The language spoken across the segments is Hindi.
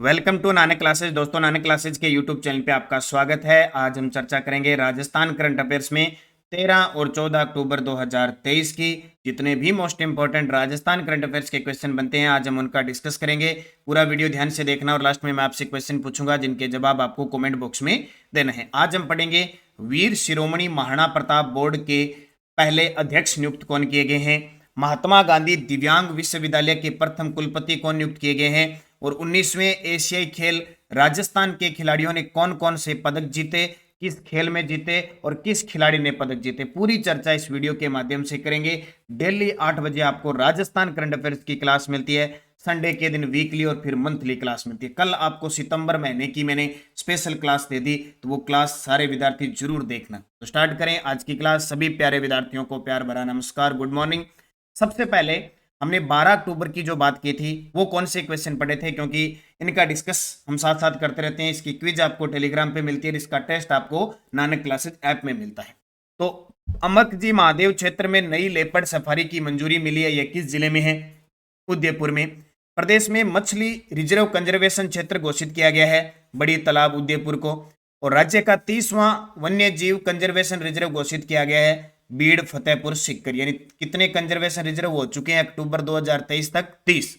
Welcome to Nanak classes. दोस्तों, नानक क्लासेज के यूट्यूब चैनल पे आपका स्वागत है। आज हम चर्चा करेंगे राजस्थान करंट अफेयर्स में 13 और 14 अक्टूबर 2023 की जितने भी most important Rajasthan current affairs के क्वेश्चन बनते हैं, आज हम उनका डिस्कस करेंगे। पूरा वीडियो ध्यान से देखना और लास्ट में मैं आपसे क्वेश्चन पूछूंगा जिनके जवाब आपको कॉमेंट बॉक्स में देना है। आज हम पढ़ेंगे वीर शिरोमणि महाराणा प्रताप बोर्ड के पहले अध्यक्ष नियुक्त कौन किए गए हैं, महात्मा गांधी दिव्यांग विश्वविद्यालय के प्रथम कुलपति कौन नियुक्त किए गए हैं, और 19वें एशियाई खेल राजस्थान के खिलाड़ियों ने कौन कौन से पदक जीते, किस खेल में जीते और किस खिलाड़ी ने पदक जीते। पूरी चर्चा इस वीडियो के माध्यम से करेंगे। डेली 8 बजे आपको राजस्थान करंट अफेयर्स की क्लास मिलती है। संडे के दिन वीकली और फिर मंथली क्लास मिलती है। कल आपको सितंबर महीने की मैंने स्पेशल क्लास दे दी, तो वो क्लास सारे विद्यार्थी जरूर देखना। तो स्टार्ट करें आज की क्लास। सभी प्यारे विद्यार्थियों को प्यार भरा नमस्कार, गुड मॉर्निंग। सबसे पहले हमने 12 अक्टूबर की जो बात की थी वो कौन से क्वेश्चन पढ़े थे, क्योंकि इनका डिस्कस हम साथ साथ करते रहते हैं। इसकी क्विज आपको टेलीग्राम पे मिलती है, इसका टेस्ट आपको नानक क्लासेस ऐप में मिलता है। तो अमरजी महादेव क्षेत्र में नई लेपर्ड सफारी की मंजूरी मिली है, यह किस जिले में है? उदयपुर में। प्रदेश में मछली रिजर्व कंजर्वेशन क्षेत्र घोषित किया गया है, बड़ी तालाब उदयपुर को। और राज्य का 30वां वन्य जीव कंजर्वेशन रिजर्व घोषित किया गया है, बीड़ फतेहपुर सीकर। यानी कितने कंजर्वेशन रिजर्व हो चुके हैं अक्टूबर 2023 तक? 30।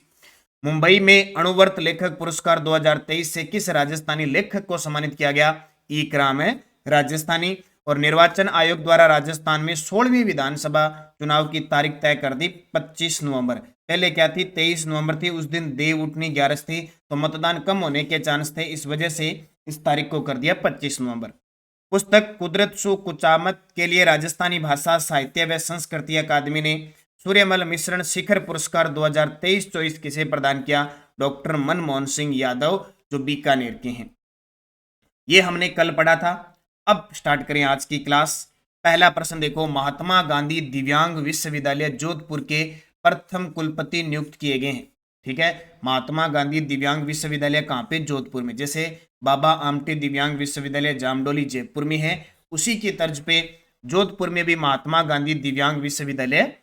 मुंबई में अणुवर्त लेखक पुरस्कार 2023 से किस राजस्थानी लेखक को सम्मानित किया गया? इकराम है राजस्थानी। और निर्वाचन आयोग द्वारा राजस्थान में 16वीं विधानसभा चुनाव की तारीख तय कर दी 25 नवंबर। पहले क्या थी? 23 नवंबर थी। उस दिन देव उठनी 11 थी, तो मतदान कम होने के चांस थे, इस वजह से इस तारीख को कर दिया 25 नवंबर। पुस्तक कुदरत सु कुचामत के लिए राजस्थानी भाषा साहित्य व संस्कृति अकादमी ने सूर्यमल मिश्रण शिखर पुरस्कार 2023-24 किसे प्रदान किया? डॉक्टर मनमोहन सिंह यादव, जो बीकानेर के हैं। ये हमने कल पढ़ा था। अब स्टार्ट करें आज की क्लास। पहला प्रश्न देखो, महात्मा गांधी दिव्यांग विश्वविद्यालय जोधपुर के प्रथम कुलपति नियुक्त किए गए हैं। ठीक है, महात्मा गांधी दिव्यांग विश्वविद्यालय कहाँ पे? जोधपुर में। जैसे बाबा आमटे दिव्यांग विश्वविद्यालय जामडोली जयपुर में है, उसी की तर्ज पे जोधपुर में भी महात्मा गांधी दिव्यांग विश्वविद्यालय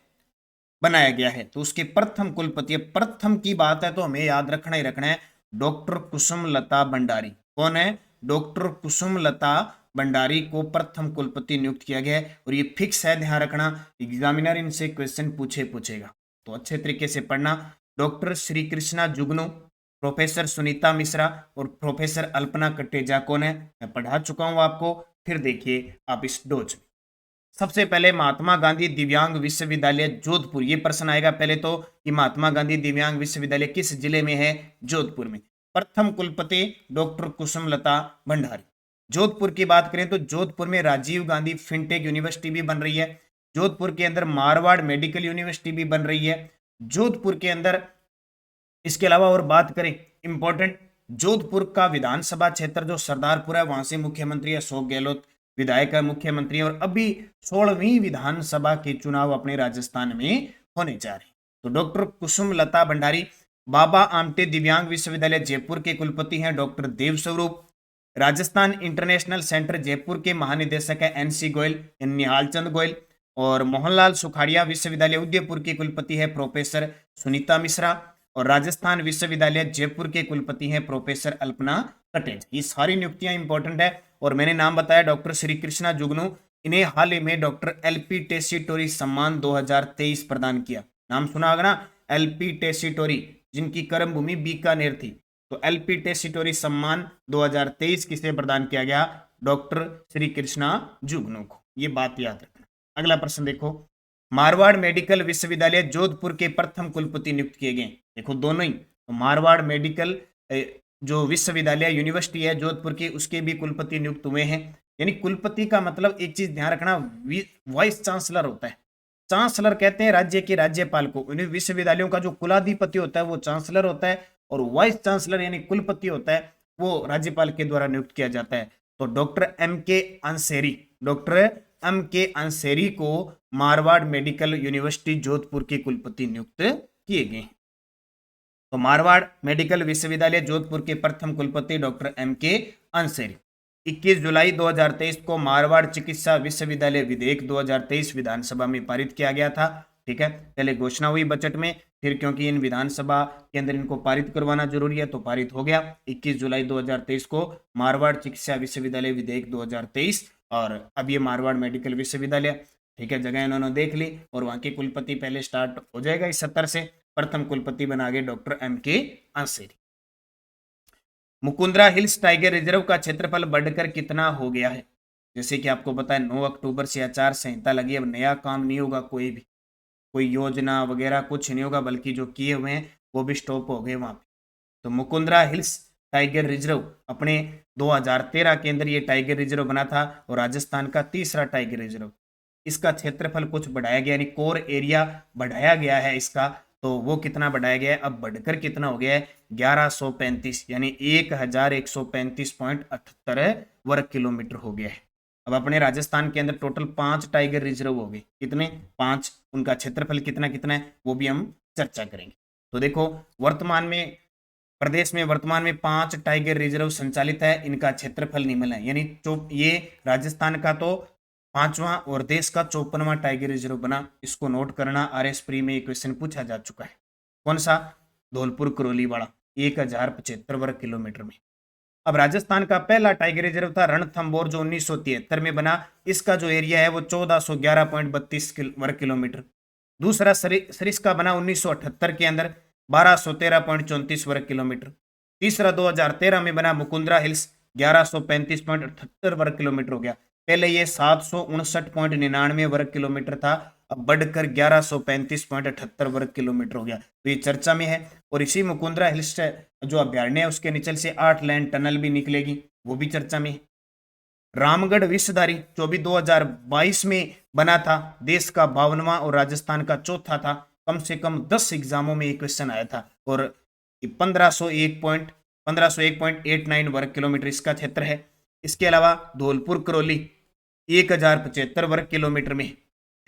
बनाया गया है। तो उसके प्रथम कुलपति, प्रथम की बात है तो हमें याद रखना ही रखना है, डॉक्टर कुसुम लता भंडारी। कौन है? डॉक्टर कुसुम लता भंडारी को प्रथम कुलपति नियुक्त किया गया है। और ये फिक्स है, ध्यान रखना, एग्जामिनर इनसे क्वेश्चन पूछेगा, तो अच्छे तरीके से पढ़ना। डॉक्टर श्री कृष्णा जुगनू, प्रोफेसर सुनीता मिश्रा और प्रोफेसर अल्पना कटेजा कौन है? मैं पढ़ा चुका हूं आपको, फिर देखिए आप इस डोज में। सबसे पहले महात्मा गांधी दिव्यांग विश्वविद्यालय जोधपुर, ये प्रश्न आएगा पहले तो कि महात्मा गांधी दिव्यांग विश्वविद्यालय किस जिले में है? जोधपुर में। प्रथम कुलपति डॉक्टर कुसुम लता भंडारी। जोधपुर की बात करें तो जोधपुर में राजीव गांधी फिनटेक यूनिवर्सिटी भी बन रही है। जोधपुर के अंदर मारवाड़ मेडिकल यूनिवर्सिटी भी बन रही है जोधपुर के अंदर। इसके अलावा और बात करें इंपॉर्टेंट, जोधपुर का विधानसभा क्षेत्र जो सरदारपुर है, वहां से मुख्यमंत्री अशोक गहलोत विधायक है, मुख्यमंत्री। और अभी 16वीं विधानसभा के चुनाव अपने राजस्थान में होने जा रहे हैं। तो डॉक्टर कुसुम लता भंडारी। बाबा आमटे दिव्यांग विश्वविद्यालय जयपुर के कुलपति हैं डॉक्टर देव स्वरूप। राजस्थान इंटरनेशनल सेंटर जयपुर के महानिदेशक है NC गोयल, निहाल चंद गोयल। और मोहनलाल सुखाड़िया विश्वविद्यालय उदयपुर के कुलपति है प्रोफेसर सुनीता मिश्रा। और राजस्थान विश्वविद्यालय जयपुर के कुलपति हैं प्रोफेसर अल्पना कटेज। ये सारी नियुक्तियां इंपॉर्टेंट है। और मैंने नाम बताया डॉक्टर श्री कृष्णा जुगनू, इन्हें हाल ही में डॉक्टर LP टेसीटोरी सम्मान 2023 प्रदान किया। नाम सुना होगा ना, LP टेसीटोरी, जिनकी कर्म भूमि बीकानेर थी। तो LP टेसीटोरी सम्मान 2023 किसे प्रदान किया गया? डॉक्टर श्री कृष्णा जुगनू को। ये बात याद रखना। अगला प्रश्न देखो, मारवाड़ मेडिकल विश्वविद्यालय जोधपुर के प्रथम कुलपति नियुक्त किए गए। देखो दोनों ही, तो मारवाड़ मेडिकल जो विश्वविद्यालय यूनिवर्सिटी है जोधपुर की, उसके भी कुलपति नियुक्त हुए हैं। यानी कुलपति का मतलब एक चीज ध्यान रखना, वाइस चांसलर होता है। चांसलर कहते हैं राज्य के राज्यपाल को। उन्हें विश्वविद्यालयों का जो कुलाधिपति होता है वो चांसलर होता है, और वाइस चांसलर यानी कुलपति होता है वो राज्यपाल के द्वारा नियुक्त किया जाता है। तो डॉक्टर MK अंसेरी, डॉक्टर MK अंसेरी को मारवाड़ मेडिकल यूनिवर्सिटी जोधपुर के कुलपति नियुक्त किए गए। तो मारवाड़ मेडिकल विश्वविद्यालय जोधपुर के प्रथम कुलपति डॉक्टर MK अंसेरी। 21 जुलाई 2023 को मारवाड़ चिकित्सा विश्वविद्यालय विधेयक 2023 विधानसभा में पारित किया गया था। ठीक है, पहले घोषणा हुई बजट में, फिर क्योंकि इन विधानसभा के अंदर इनको पारित करवाना जरूरी है तो पारित हो गया 21 जुलाई 2023 को मारवाड़ चिकित्सा विश्वविद्यालय विधेयक 2023। और अब ये मारवाड़ मेडिकल विश्वविद्यालय, ठीक है, जगह इन्होंने देख ली और वहां के कुलपति पहले स्टार्ट हो जाएगा इस सत्र से। प्रथम कुलपति बना गए doctor M.K. Ansari. Mukundra hills tiger reserve का क्षेत्रफल बढ़कर कितना हो गया है? जैसे कि आपको पता है 9 अक्टूबर से आचार संहिता लगी, अब नया काम नहीं होगा, कोई योजना वगैरह कुछ नहीं होगा, बल्कि जो किए हुए हैं वो भी स्टॉप हो गए वहां पे। तो मुकुंदरा हिल्स टाइगर रिजर्व अपने 2013 के अंदर ये टाइगर रिजर्व बना था और राजस्थान का तीसरा टाइगर रिजर्व। इसका क्षेत्रफल कुछ बढ़ाया गया, यानी कोर एरिया बढ़ाया गया है इसका, तो वो कितना बढ़ाया गया है, अब बढ़कर कितना हो गया है 1135, यानी 1135.78 वर्ग किलोमीटर हो गया है। अब अपने राजस्थान के अंदर टोटल 5 टाइगर रिजर्व हो गए, कितने 5, उनका क्षेत्रफल कितना कितना है वो भी हम चर्चा करेंगे। तो देखो वर्तमान में प्रदेश में वर्तमान में 5 टाइगर रिजर्व संचालित है, इनका क्षेत्रफल निम्न है, यानी ये राजस्थान का तो 5वां और देश का 54वां टाइगर रिजर्व बना। इसको नोट करना, RS प्री में क्वेश्चन पूछा जा चुका है। कौन सा? धौलपुर करौली वाला, 1075 वर्ग किलोमीटर में। अब राजस्थान का पहला टाइगर रिजर्व था रणथंभौर जो 1973 में बना, इसका जो एरिया है वो 1411.32 वर्ग किलोमीटर। दूसरा सरिस्का बना 1978 के अंदर 1213.34 वर्ग किलोमीटर। तीसरा 2013 में बना मुकुंदरा हिल्स 1135.78 वर्ग किलोमीटर हो गया। पहले ये 759.99 वर्ग किलोमीटर था, अब बढ़कर 1135.78 वर्ग किलोमीटर हो गया, तो ये चर्चा में है। और इसी मुकुंदरा हिल्स जो अभ्यारण्य है उसके नीचे से 8 लेन टनल भी निकलेगी, वो भी चर्चा में है। रामगढ़ विषधारी जो भी 2022 में बना था, देश का 52वां और राजस्थान का चौथा था। कम से कम 10 एग्जामों में एक क्वेश्चन आया था और 1501.89 वर्ग किलोमीटर इसका क्षेत्र है। इसके अलावा धौलपुर करौली 1075 वर्ग किलोमीटर में,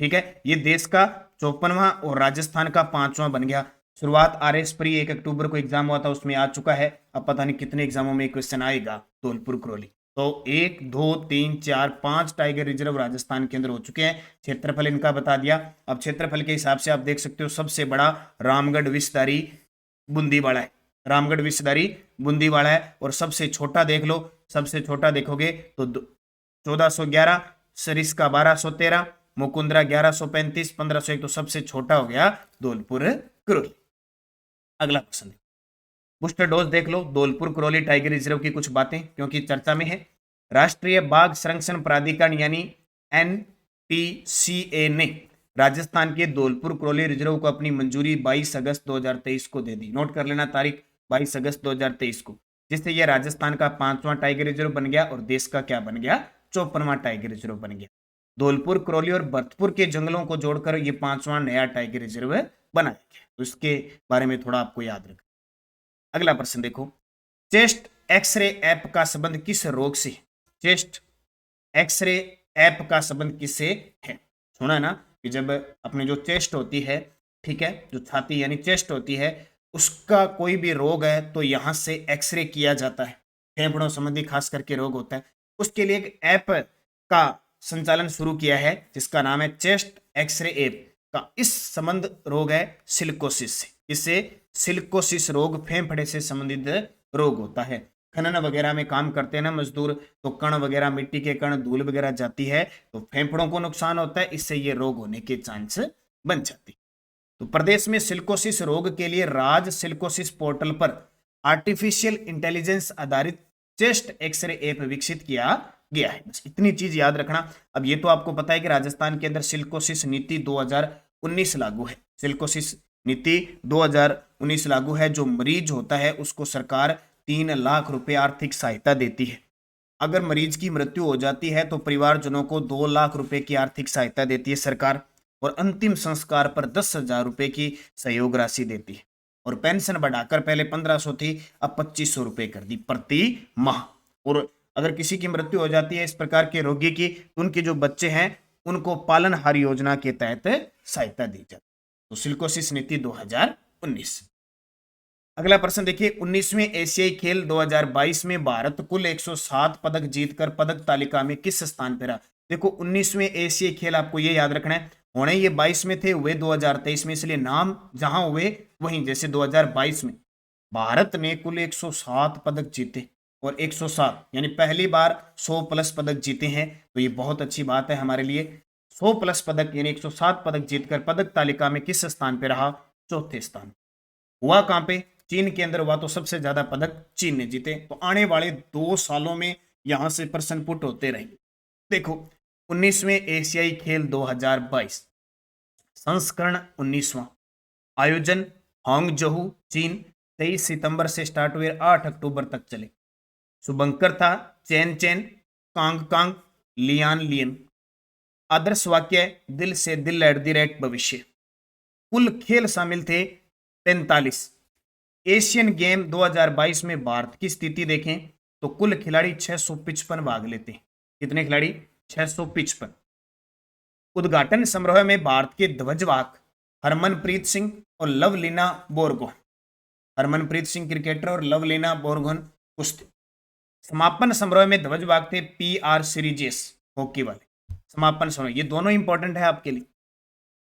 ठीक है, ये देश का 54वां और राजस्थान का 5वां बन गया। शुरुआत RS प्री 1 अक्टूबर को एग्जाम हुआ था, उसमें आ चुका है, अब पता नहीं कितने एग्जामों में क्वेश्चन आएगा धौलपुर करौली। तो 1 2 3 4 5 टाइगर रिजर्व राजस्थान के अंदर हो चुके हैं। क्षेत्रफल इनका बता दिया। अब क्षेत्रफल के हिसाब से आप देख सकते हो सबसे बड़ा रामगढ़ विषधारी बूंदीवाड़ा है, रामगढ़ विषधारी बूंदीवाड़ा है। और सबसे छोटा देख लो, सबसे छोटा देखोगे तो 1411, सरिस्का 1213, मुकुंदरा 1135, 1501, तो सबसे छोटा हो गया धौलपुर करौली। अगला प्रश्न, बूस्टर डोज देख लो धौलपुर करौली टाइगर रिजर्व की कुछ बातें क्योंकि चर्चा में है। राष्ट्रीय बाघ संरक्षण प्राधिकरण यानी NTCA ने राजस्थान के धौलपुर करौली रिजर्व को अपनी मंजूरी 22 अगस्त 2023 को दे दी। नोट कर लेना तारीख 22 अगस्त 2023 को, जिससे यह राजस्थान का 5वां टाइगर रिजर्व बन गया और देश का क्या बन गया 54वां टाइगर रिजर्व बन गया। धौलपुर करौली और भरतपुर के जंगलों को जोड़कर ये 5वां नया टाइगर रिजर्व बनाया गया, तो इसके बारे में थोड़ा आपको याद रखना। अगला प्रश्न देखो, चेस्ट एक्सरे ऐप का संबंध किस रोग से? चेस्ट एक्सरे ऐप का संबंध किससे है? सुना है ना कि जब अपने जो चेस्ट होती है, ठीक है, जो छाती यानी चेस्ट होती है, उसका कोई भी रोग है तो यहां से एक्सरे किया जाता है। फेफड़ों संबंधी खास करके रोग होता है, उसके लिए एक ऐप का संचालन शुरू किया है जिसका नाम है चेस्ट एक्सरे ऐप का। इस संबंध रोग है सिलिकोसिस से। इससे सिलिकोसिस रोग फेफड़े से संबंधित रोग होता है। खनन वगैरह में काम करते हैं ना मजदूर, तो कण वगैरह, मिट्टी के कण, धूल वगैरह जाती है तो फेफड़ों को नुकसान होता है, इससे ये रोग होने के चांस बन जाते। तो प्रदेश में सिलिकोसिस रोग के लिए राज सिलिकोसिस पोर्टल पर आर्टिफिशियल इंटेलिजेंस आधारित चेस्ट एक्सरे ऐप विकसित किया गया है। बस इतनी चीज याद रखना। अब ये तो आपको पता है कि राजस्थान के अंदर सिलिकोसिस नीति 2019 लागू है। सिलिकोसिस नीति 2019 लागू है। जो मरीज होता है उसको सरकार 3 लाख रुपए आर्थिक सहायता देती है। अगर मरीज की मृत्यु हो जाती है तो परिवारजनों को 2 लाख रुपए की आर्थिक सहायता देती है सरकार, और अंतिम संस्कार पर 10,000 रुपए की सहयोग राशि देती है। और पेंशन बढ़ाकर पहले 1500 थी, अब 2500 रुपए कर दी प्रति माह। और अगर किसी की मृत्यु हो जाती है इस प्रकार के रोगी की, तो उनके जो बच्चे हैं उनको पालनहार योजना के तहत सहायता दी जाती है। तो सिलिकोसिस नीति 2019। अगला प्रश्न देखिए, 19वें एशियाई खेल 2022 में भारत कुल 107 पदक जीतकर पदक तालिका में किस स्थान पर रहा? देखो 19वें एशियाई खेल आपको ये याद रखना है, होने ये 22 में थे, हुए 2023 में, इसलिए नाम जहां हुए वहीं। जैसे 2022 में भारत ने कुल 107 पदक जीते और 107 यानी पहली बार 100 प्लस पदक जीते हैं, तो ये बहुत अच्छी बात है हमारे लिए। 100 प्लस पदक यानी 107 पदक जीतकर पदक तालिका में किस स्थान पे रहा? चौथे स्थान। हुआ कहां पे? चीन के अंदर हुआ, तो सबसे ज्यादा पदक चीन ने जीते। तो आने वाले 2 सालों में यहां से प्रश्न पुट होते रहेंगे। देखो 19वें एशियाई खेल 2022 संस्करण 19वां, आयोजन हांगझोऊ चीन, 23 सितंबर से स्टार्ट हुए 8 अक्टूबर तक चले। शुभंकर था, चैन चैन, कांग कांग, लियान लियन। आदर्श वाक्य दिल से दिल @ भविष्य। कुल खेल शामिल थे 45। एशियन गेम 2022 में भारत की स्थिति देखें तो कुल खिलाड़ी 655 भाग लेते हैं। कितने खिलाड़ी? 655। उद्घाटन समारोह में भारत के ध्वजवाहक हरमनप्रीत सिंह और लवलीना बोरगोहन। हरमनप्रीत सिंह क्रिकेटर और लवलीना बोरगोहन कुश्ती। समापन समारोह में ध्वजवाहक थे PR सीरीजेस हॉकी वाले। समापन समारोह ये दोनों इंपॉर्टेंट है आपके लिए।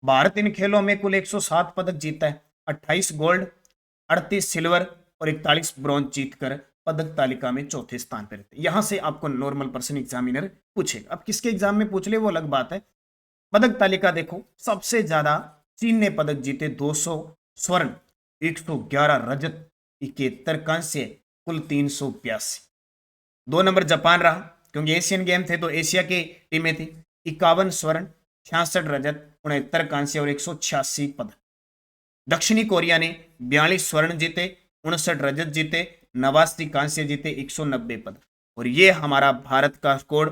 भारत इन खेलों में कुल 107 पदक जीता है, 28 गोल्ड, 38 सिल्वर और 41 ब्रॉन्ज जीतकर पदक तालिका में चौथे स्थान पर रहते। यहां से आपको नॉर्मल पर्सन एग्जामिनर पूछेगा। अब किसके एग्जाम में पूछ ले वो अलग बात है। पदक तालिका देखो, सबसे ज्यादा चीन ने पदक जीते 200 स्वर्ण, 111 रजत, 71 कांस्य, कुल 382। 2 नंबर जापान रहा, क्योंकि एशियन गेम थे तो एशिया की टीमें थी। 51 स्वर्ण, 66 रजत, 69 कांस्य और 186 पदक। दक्षिणी कोरिया ने 42 स्वर्ण जीते, 59 रजत जीते, 89 कांस्य जीते, 190 पदक। और ये हमारा भारत का स्कोर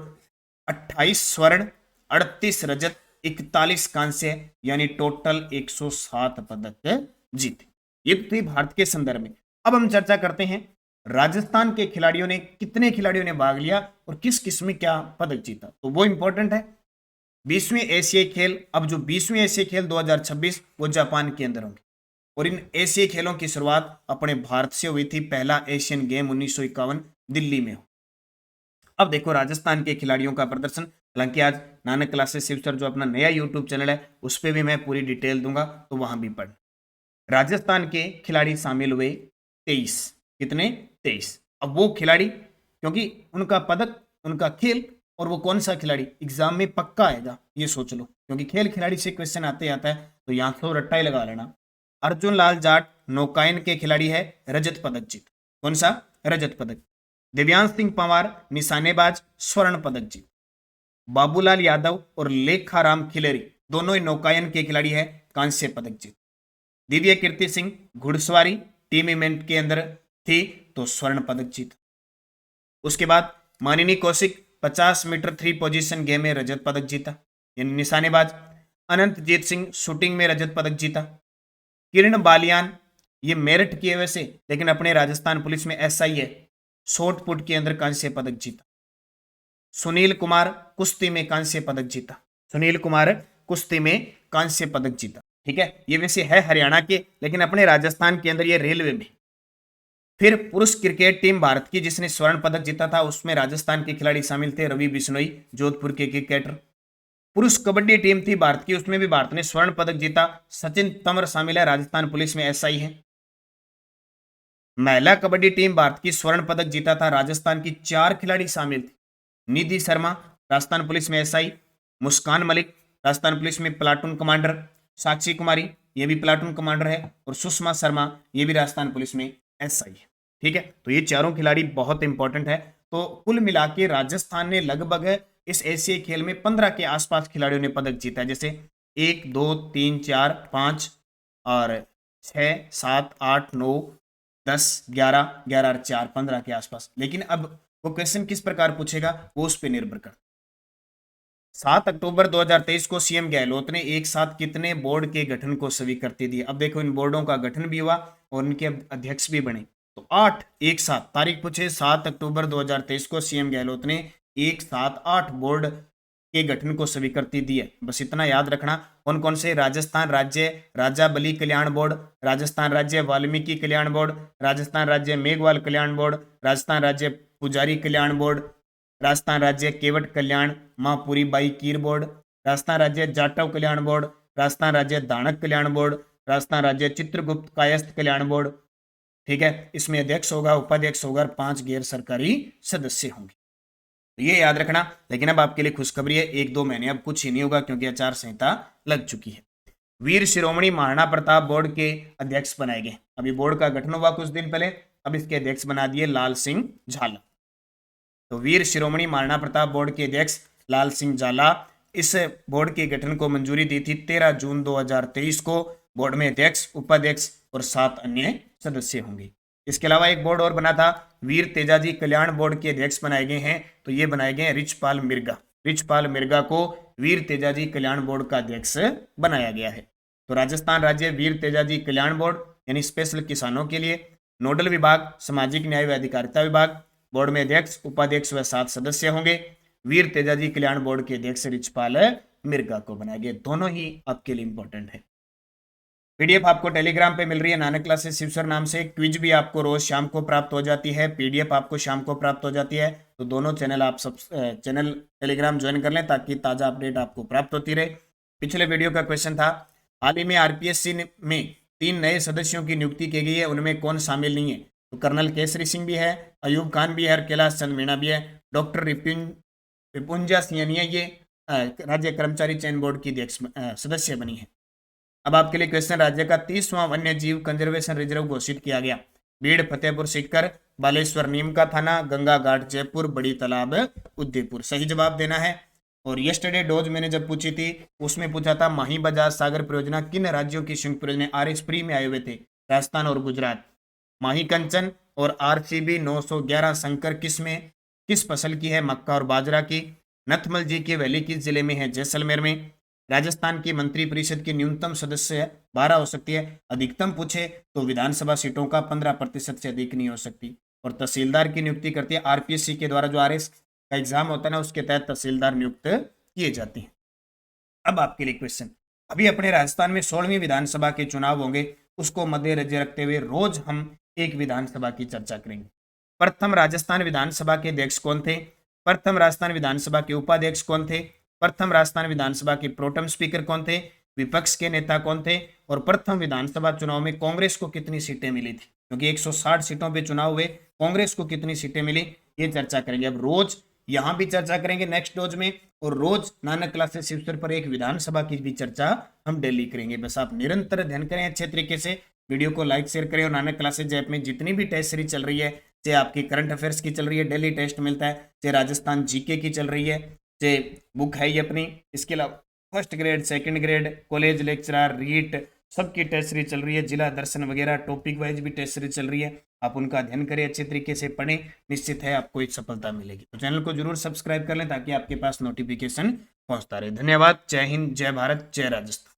28 स्वर्ण, 38 रजत, 41 कांस्य यानी टोटल 107 पदक जीते। ये थी भारत के संदर्भ में। अब हम चर्चा करते हैं राजस्थान के खिलाड़ियों ने, कितने खिलाड़ियों ने भाग लिया और किस किस में क्या पदक जीता, तो वो इंपॉर्टेंट है। 20वें एशियाई खेल, अब जो 20वें एशियाई खेल 2026 वो जापान के अंदर होंगे। और इन एशियाई खेलों की शुरुआत अपने भारत से हुई थी। पहला एशियन गेम 1951 दिल्ली में हो। अब देखो राजस्थान के खिलाड़ियों का प्रदर्शन। हालांकि आज नानक क्लासेस शिवसर जो अपना नया यूट्यूब चैनल है उस पर भी मैं पूरी डिटेल दूंगा, तो वहां भी पढ़। राजस्थान के खिलाड़ी शामिल हुए 23। कितने? 23। अब वो खिलाड़ी, क्योंकि उनका पदक, उनका खेल और वो कौन सा खिलाड़ी एग्जाम में पक्का आएगा, ये सोच लो। क्योंकि खेल खिलाड़ी से क्वेश्चन आते आता है तो यहां तो रट्टा ही लगा लेना। अर्जुन लाल जाट नौकायन के खिलाड़ी है, रजत पदक जीत। कौन सा? रजत पदक। दिव्यांश सिंह पंवार निशानेबाज, स्वर्ण पदक जीत। बाबूलाल यादव और लेखाराम खिलेरी दोनों ही नौकायन के खिलाड़ी है, कांस्य पदक जीत। दिव्य कीर्ति सिंह घुड़सवारी टीम इवेंट के अंदर थी तो स्वर्ण पदक जीत। उसके बाद मानिनी कौशिक 50 मीटर 3 पोजीशन गेम में रजत पदक जीता यानी निशानेबाज। अनंतजीत सिंह शूटिंग में रजत पदक जीता। किरण बालियान ये मेरिट की वजह से, लेकिन अपने राजस्थान पुलिस में SI है, शॉर्ट पुट के अंदर कांस्य पदक जीता। सुनील कुमार कुश्ती में कांस्य पदक जीता। सुनील कुमार कुश्ती में कांस्य पदक जीता। ठीक है, ये वैसे है हरियाणा के, लेकिन अपने राजस्थान के अंदर ये रेलवे में। फिर पुरुष क्रिकेट टीम भारत की जिसने स्वर्ण पदक जीता था, उसमें राजस्थान के खिलाड़ी शामिल थे, रवि बिश्नोई जोधपुर के क्रिकेटर। पुरुष कबड्डी टीम थी भारत की, उसमें भी भारत ने स्वर्ण पदक जीता, सचिन तंवर शामिल है, राजस्थान पुलिस में SI है। महिला कबड्डी टीम भारत की स्वर्ण पदक जीता था, राजस्थान की 4 खिलाड़ी शामिल थे। निधि शर्मा राजस्थान पुलिस में SI, मुस्कान मलिक राजस्थान पुलिस में प्लाटून कमांडर, साक्षी कुमारी ये भी प्लाटून कमांडर है, और सुषमा शर्मा ये भी राजस्थान पुलिस में SI है। ठीक है, तो ये चारों खिलाड़ी बहुत इंपॉर्टेंट है। तो कुल मिला के राजस्थान ने लगभग इस एशियाई खेल में 15 के आसपास खिलाड़ियों ने पदक जीता है। जैसे 1 2 3 4 5 और 6 7 8 9 10 11 11 और 4 15 के आसपास। लेकिन अब वो क्वेश्चन किस प्रकार पूछेगा वो उस पर निर्भर कर। 7 अक्टूबर 2023 को CM गहलोत ने एक साथ कितने बोर्ड के गठन को स्वीकृति दी? अब देखो इन बोर्डों का गठन भी हुआ और इनके अध्यक्ष भी बने। तो 8 एक साथ, तारीख पूछे 7 अक्टूबर 2023 को CM गहलोत ने एक साथ 8 बोर्ड के गठन को स्वीकृति दी है। बस इतना याद रखना। कौन कौन से? राजस्थान राज्य राजा बलि कल्याण बोर्ड, राजस्थान राज्य वाल्मीकि कल्याण बोर्ड, राजस्थान राज्य मेघवाल कल्याण बोर्ड, राजस्थान राज्य पुजारी कल्याण बोर्ड, राजस्थान राज्य केवट कल्याण महापुरी बाई कीर बोर्ड, राजस्थान राज्य जाटव कल्याण बोर्ड, राजस्थान राज्य दानक कल्याण बोर्ड, राजस्थान राज्य चित्रगुप्त कायस्थ कल्याण बोर्ड। ठीक है, इसमें अध्यक्ष होगा, उपाध्यक्ष होगा, 5 गैर सरकारी सदस्य होंगे। ये याद रखना। लेकिन अब आपके लिए खुशखबरी है, 1-2 महीने अब कुछ ही नहीं होगा क्योंकि आचार संहिता लग चुकी है। वीर शिरोमणि महाराणा प्रताप बोर्ड के अध्यक्ष बनाए गए। अभी बोर्ड का गठन हुआ कुछ दिन पहले, अब इसके अध्यक्ष बना दिए लाल सिंह झाला। तो वीर शिरोमणि महाराणा प्रताप बोर्ड के अध्यक्ष लाल सिंह झाला, इस बोर्ड के गठन को मंजूरी दी थी 13 जून 2023 को। बोर्ड में अध्यक्ष, उपाध्यक्ष और 7 अन्य सदस्य होंगे। इसके अलावा एक बोर्ड और बना था, वीर तेजाजी कल्याण बोर्ड के अध्यक्ष बनाए गए हैं। तो ये बनाए गए रिचपाल मिर्गा। रिचपाल मिर्गा को वीर तेजाजी कल्याण बोर्ड का अध्यक्ष बनाया गया है। तो राजस्थान राज्य वीर तेजाजी कल्याण बोर्ड यानी स्पेशल किसानों के लिए। नोडल विभाग सामाजिक न्याय व अधिकारिता विभाग। बोर्ड में अध्यक्ष, उपाध्यक्ष व 7 सदस्य होंगे। वीर तेजाजी कल्याण बोर्ड के अध्यक्ष रिचपाल मिर्गा को बनाया गया। दोनों ही आपके लिए इंपॉर्टेंट है। पीडीएफ आपको टेलीग्राम पे मिल रही है, नानक क्लासेस शिवसर नाम से। क्विज भी आपको रोज शाम को प्राप्त हो जाती है, पीडीएफ आपको शाम को प्राप्त हो जाती है। तो दोनों चैनल आप सब चैनल टेलीग्राम ज्वाइन कर लें ताकि ताज़ा अपडेट आपको प्राप्त होती रहे। पिछले वीडियो का क्वेश्चन था, हाल ही में आरपीएससी में 3 नए सदस्यों की नियुक्ति की गई है, उनमें कौन शामिल नहीं है? तो कर्नल केसरी सिंह भी है, अयूब खान भी है और कैलाश चंद मीणा भी है। डॉक्टर रिपुंजा सिंह ये राज्य कर्मचारी चयन बोर्ड की सदस्य बनी है। अब आपके लिए क्वेश्चन, राज्य का 30वां वन्य जीव कंजर्वेशन रिजर्व घोषित किया गया। बीड़, फतेहपुर सीकर, बालेश्वर नीम का थाना, गंगा घाट जयपुर, बड़ी तालाब उदयपुर। सही जवाब देना है। और यस्टरडे डोज मैंने जब पूछी थी उसमें पूछा था, माही बजाज सागर परियोजना किन राज्यों की संयुक्त परियोजना? आरएस प्री में आए हुए थे राजस्थान और गुजरात। माही कंचन और आरसीबी 911 शंकर किस फसल की है? मक्का और बाजरा की। नथमल जी की वैली किस जिले में है? जैसलमेर में। राजस्थान की मंत्री परिषद की न्यूनतम सदस्य 12 हो सकती है, अधिकतम पूछे तो विधानसभा सीटों का 15% से अधिक नहीं हो सकती। और तहसीलदार की नियुक्ति करती है आरपीएससी के द्वारा, जो आरएस का एग्जाम होता है ना, उसके तहत तहसीलदार नियुक्त किए जाते हैं। अब आपके लिए क्वेश्चन, अभी अपने राजस्थान में 16वीं विधानसभा के चुनाव होंगे, उसको मद्देनजर रखते हुए रोज हम एक विधानसभा की चर्चा करेंगे। प्रथम राजस्थान विधानसभा के अध्यक्ष कौन थे? प्रथम राजस्थान विधानसभा के उपाध्यक्ष कौन थे? प्रथम राजस्थान विधानसभा के प्रोटेम स्पीकर कौन थे? विपक्ष के नेता कौन थे? और प्रथम विधानसभा चुनाव में कांग्रेस को कितनी सीटें मिली थी? क्योंकि 160 सीटों पे चुनाव हुए, कांग्रेस को कितनी सीटें मिली, ये चर्चा करेंगे। अब रोज यहाँ भी चर्चा करेंगे नेक्स्ट डोज में, और रोज नानक क्लासेस शिवसर पर एक विधानसभा की भी चर्चा हम डेली करेंगे। बस आप निरंतर अध्ययन करें अच्छे तरीके से, वीडियो को लाइक शेयर करें। और नानक क्लासेज ऐप में जितनी भी टेस्ट सीरीज चल रही है, चाहे आपकी करंट अफेयर्स की चल रही है, डेली टेस्ट मिलता है, चाहे राजस्थान जीके की चल रही है, चाहे बुक है ये अपनी, इसके अलावा first grade, second grade, college lecturer, REET, सबकी टेस्ट सीरीज चल रही है, जिला दर्शन वगैरह टॉपिक वाइज भी टेस्ट सीरीज चल रही है। आप उनका अध्ययन करें, अच्छे तरीके से पढ़ें, निश्चित है आपको एक सफलता मिलेगी। तो चैनल को जरूर सब्सक्राइब कर लें ताकि आपके पास नोटिफिकेशन पहुंचता रहे। धन्यवाद। जय हिंद, जय भारत, जय राजस्थान।